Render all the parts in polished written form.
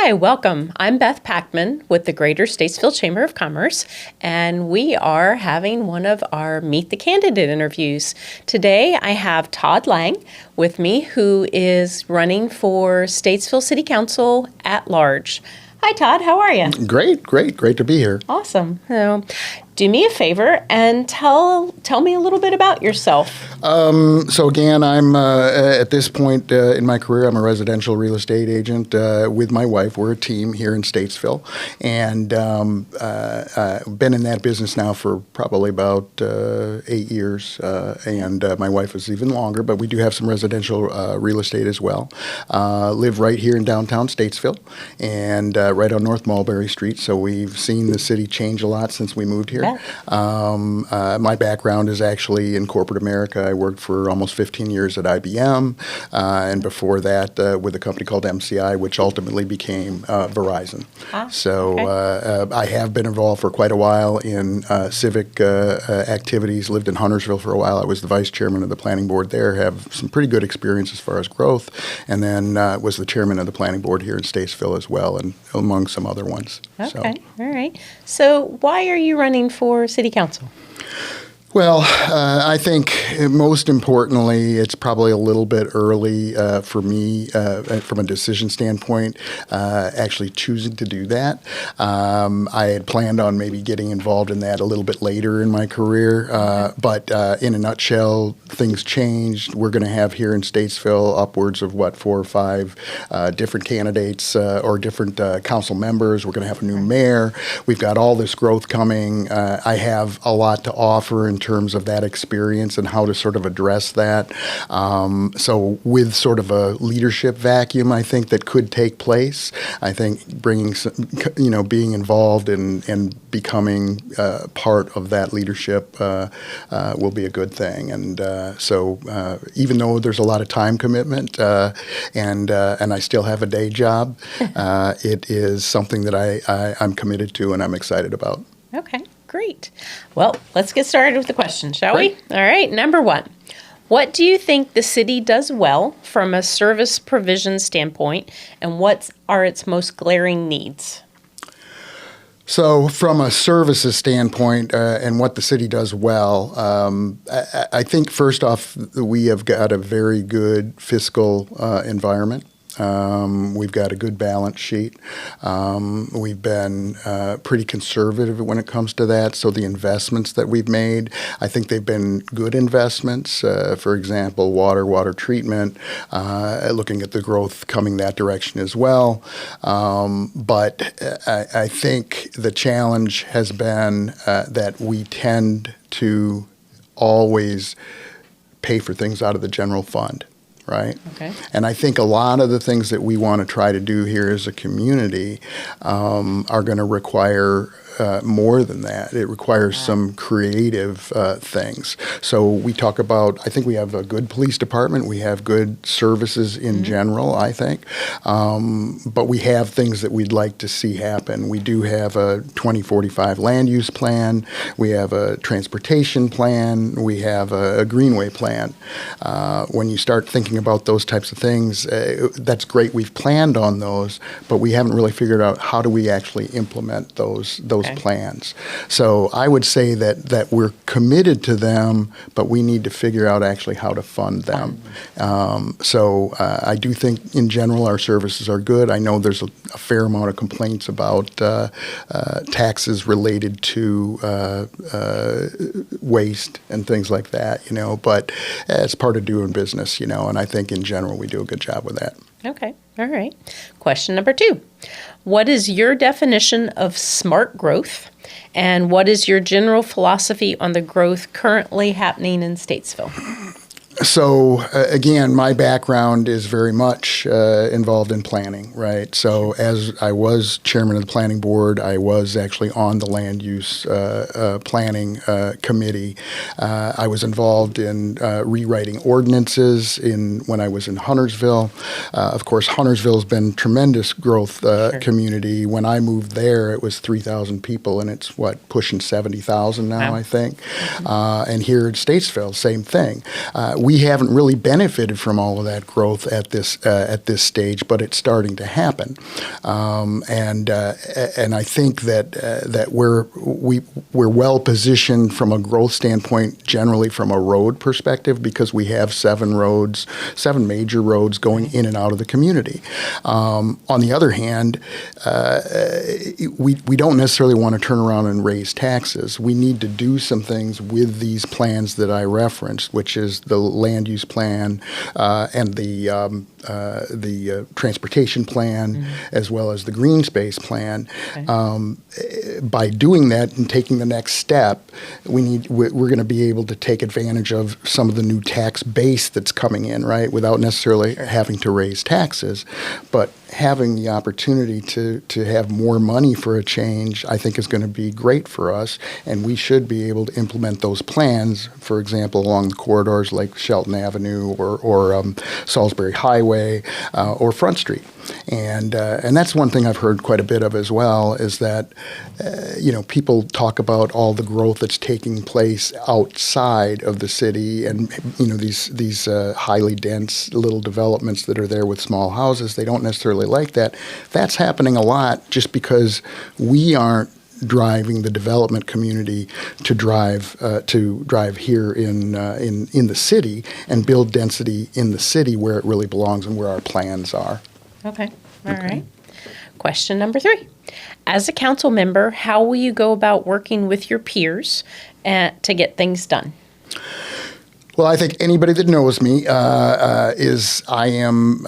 Hi, welcome. I'm Beth Packman with the Greater Statesville Chamber of Commerce, and we are having one of our Meet the Candidate interviews. Today, I have Todd Lange with me, who is running for Statesville City Council at large. Hi, Todd. How are you? Great to be here. Awesome. So, do me a favor and tell me a little bit about yourself. So again, I'm at this point in my career, I'm a residential real estate agent with my wife. We're a team here in Statesville, and been in that business now for probably about 8 years, and my wife is even longer, but we do have some residential real estate as well. Live right here in downtown Statesville, and right on North Mulberry Street, so we've seen the city change a lot since we moved here. My background is actually in corporate America. I worked for almost 15 years at IBM, and before that with a company called MCI, which ultimately became Verizon. I have been involved for quite a while in civic activities, lived in Huntersville for a while. I was the vice chairman of the planning board there, have some pretty good experience as far as growth, and then was the chairman of the planning board here in Statesville as well, and among some other ones. Okay, all right. So why are you running for city council? Well, I think most importantly, it's probably a little bit early for me from a decision standpoint, actually choosing to do that. I had planned on maybe getting involved in that a little bit later in my career, but in a nutshell, things changed. We're going to have here in Statesville upwards of, 4 or 5 different candidates or different council members. We're going to have a new mayor. We've got all this growth coming. I have a lot to offer in terms of that experience and how to sort of address that. So with sort of a leadership vacuum, I think that could take place. I think bringing, being involved and becoming part of that leadership will be a good thing. And so even though there's a lot of time commitment and I still have a day job, it is something that I'm committed to and I'm excited about. Okay. Great. Well, let's get started with the questions, shall Great. we? All right. Number 1, what do you think the city does well from a service provision standpoint, and what are its most glaring needs? So from a services standpoint and what the city does well, I think first off, we have got a very good fiscal environment. We've got a good balance sheet. We've been pretty conservative when it comes to that. So the investments that we've made, I think they've been good investments. For example, water treatment, looking at the growth coming that direction as well. But I think the challenge has been that we tend to always pay for things out of the general fund. Right. Okay. And I think a lot of the things that we want to try to do here as a community are going to require more than that. It requires some creative things. So we talk about, I think we have a good police department. We have good services in general, I think. But we have things that we'd like to see happen. We do have a 2045 land use plan. We have a transportation plan. We have a greenway plan. When you start thinking about those types of things, that's great. We've planned on those, but we haven't really figured out how do we actually implement those plans. So I would say that we're committed to them, but we need to figure out actually how to fund them. So I do think in general our services are good. I know there's a fair amount of complaints about taxes related to waste and things like that, but it's part of doing business, and I think in general we do a good job with that. Okay. All right. Question number 2. What is your definition of smart growth, and what is your general philosophy on the growth currently happening in Statesville? So again, my background is very much involved in planning, right? So as I was chairman of the planning board, I was actually on the land use planning committee. I was involved in rewriting ordinances when I was in Huntersville. Of course, Huntersville has been tremendous growth community. When I moved there, it was 3,000 people, and it's pushing 70,000 now, I think. And here at Statesville, same thing. We we haven't really benefited from all of that growth at this stage, but it's starting to happen. And I think that we're well positioned from a growth standpoint, generally from a road perspective, because we have 7 major roads going in and out of the community. On the other hand, we don't necessarily want to turn around and raise taxes. We need to do some things with these plans that I referenced, which is the land use plan and the transportation plan, as well as the green space plan. Okay. By doing that and taking the next step, we're going to be able to take advantage of some of the new tax base that's coming in, right, without necessarily having to raise taxes, but having the opportunity to have more money for a change, I think is going to be great for us, and we should be able to implement those plans, for example, along the corridors like Shelton Avenue or Salisbury Highway or Front Street. And that's one thing I've heard quite a bit of as well, is that people talk about all the growth that's taking place outside of the city, and these highly dense little developments that are there with small houses. They don't necessarily like that. That's happening a lot just because we aren't driving the development community to drive here in the city and build density in the city where it really belongs and where our plans are. Okay. All right. Question number 3. As a council member, how will you go about working with your peers to get things done? Well, I think anybody that knows me I am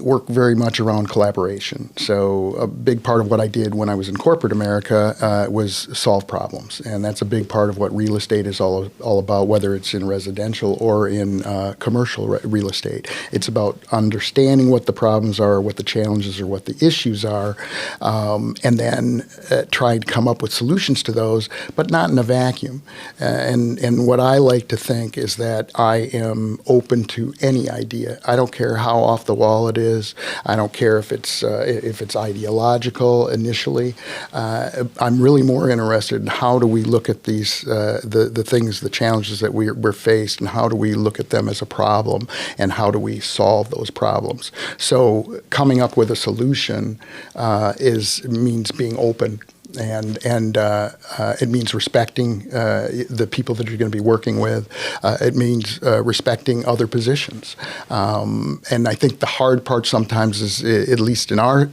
work very much around collaboration. So a big part of what I did when I was in corporate America was solve problems, and that's a big part of what real estate is all about, whether it's in residential or in commercial real estate. It's about understanding what the problems are, what the challenges are, what the issues are, and then try to come up with solutions to those, but not in a vacuum. And what I like to think is that I am open to any idea. I don't care how off the wall it is. I don't care if it's ideological initially. I'm really more interested in how do we look at these the things, the challenges that we're faced, and how do we look at them as a problem, and how do we solve those problems. So coming up with a solution means being open. And it means respecting the people that you're going to be working with. It means respecting other positions. And I think the hard part sometimes is, at least in our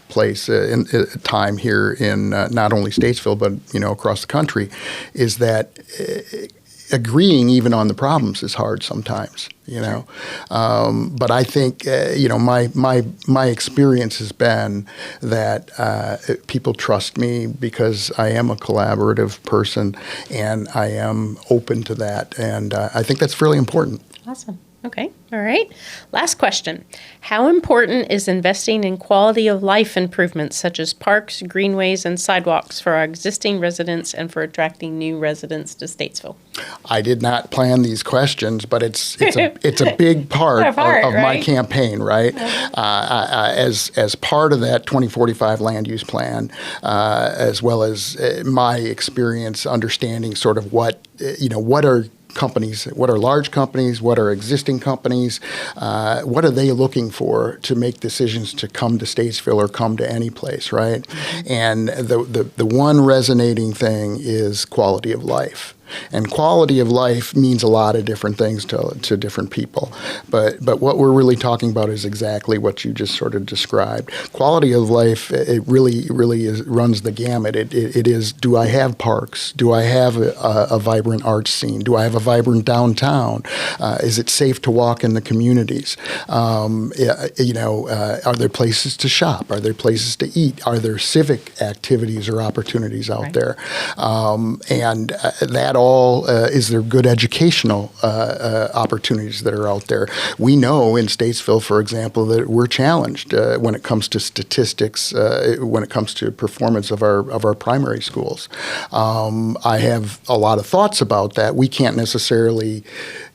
place, in time here in not only Statesville but across the country, is that agreeing even on the problems is hard sometimes. But I think my experience has been that people trust me because I am a collaborative person and I am open to that, and I think that's really important. Awesome. Okay. All right. Last question. How important is investing in quality of life improvements such as parks, greenways, and sidewalks for our existing residents and for attracting new residents to Statesville? I did not plan these questions, but it's a big part of right? My campaign, right? As part of that 2045 land use plan, as well as my experience understanding sort of what are companies, what are large companies, what are existing companies, what are they looking for to make decisions to come to Statesville or come to any place, right? Mm-hmm. And the one resonating thing is quality of life. And quality of life means a lot of different things to different people. But what we're really talking about is exactly what you just sort of described. Quality of life, it really runs the gamut. It is, do I have parks? Do I have a vibrant arts scene? Do I have a vibrant downtown? Is it safe to walk in the communities? Are there places to shop? Are there places to eat? Are there civic activities or opportunities out there? And that all, is there good educational opportunities that are out there? We know in Statesville, for example, that we're challenged when it comes to statistics, when it comes to performance of our primary schools. I have a lot of thoughts about that. We can't necessarily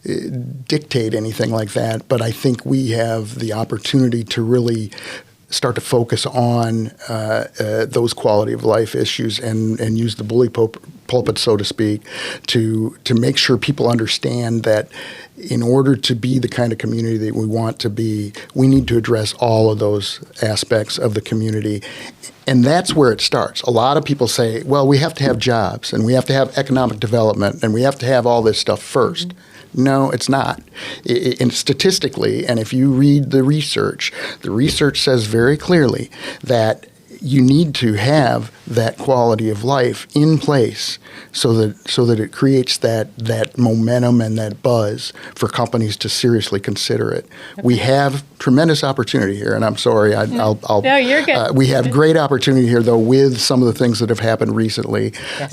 dictate anything like that, but I think we have the opportunity to really start to focus on those quality of life issues and use the bully pulpit, so to speak, to make sure people understand that in order to be the kind of community that we want to be, we need to address all of those aspects of the community. And that's where it starts. A lot of people say, well, we have to have jobs and we have to have economic development and we have to have all this stuff first. Mm-hmm. No, it's not. And statistically, and if you read the research says very clearly that you need to have that quality of life in place so that it creates that momentum and that buzz for companies to seriously consider it. Okay. We have tremendous opportunity here, and I'm sorry, I'll no, you're good. We have great opportunity here, though, with some of the things that have happened recently, yes.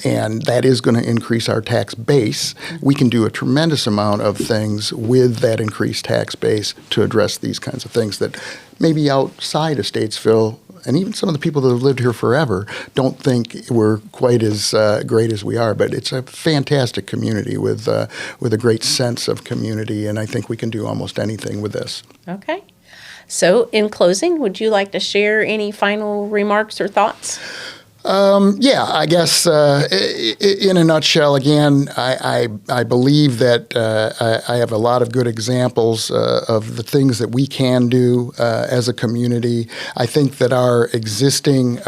And that is going to increase our tax base. We can do a tremendous amount of things with that increased tax base to address these kinds of things that maybe outside of Statesville, and even some of the people that have lived here forever don't think we're quite as great as we are. But it's a fantastic community with a great sense of community, and I think we can do almost anything with this. Okay. So in closing, would you like to share any final remarks or thoughts? Yeah, I guess in a nutshell, again, I believe that I have a lot of good examples of the things that we can do as a community. I think that our existing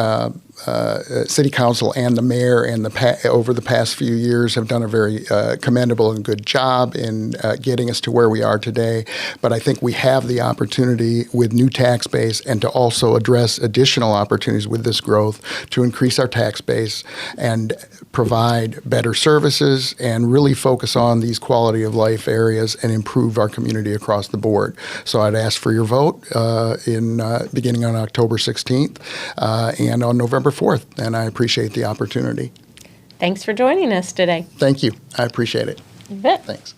city council and the mayor and over the past few years have done a very commendable and good job in getting us to where we are today. But I think we have the opportunity with new tax base and to also address additional opportunities with this growth to increase our tax base and provide better services and really focus on these quality of life areas and improve our community across the board. So I'd ask for your vote beginning on October 16th and on November 4th, and I appreciate the opportunity. Thanks for joining us today. Thank you. I appreciate it. You bet. Thanks.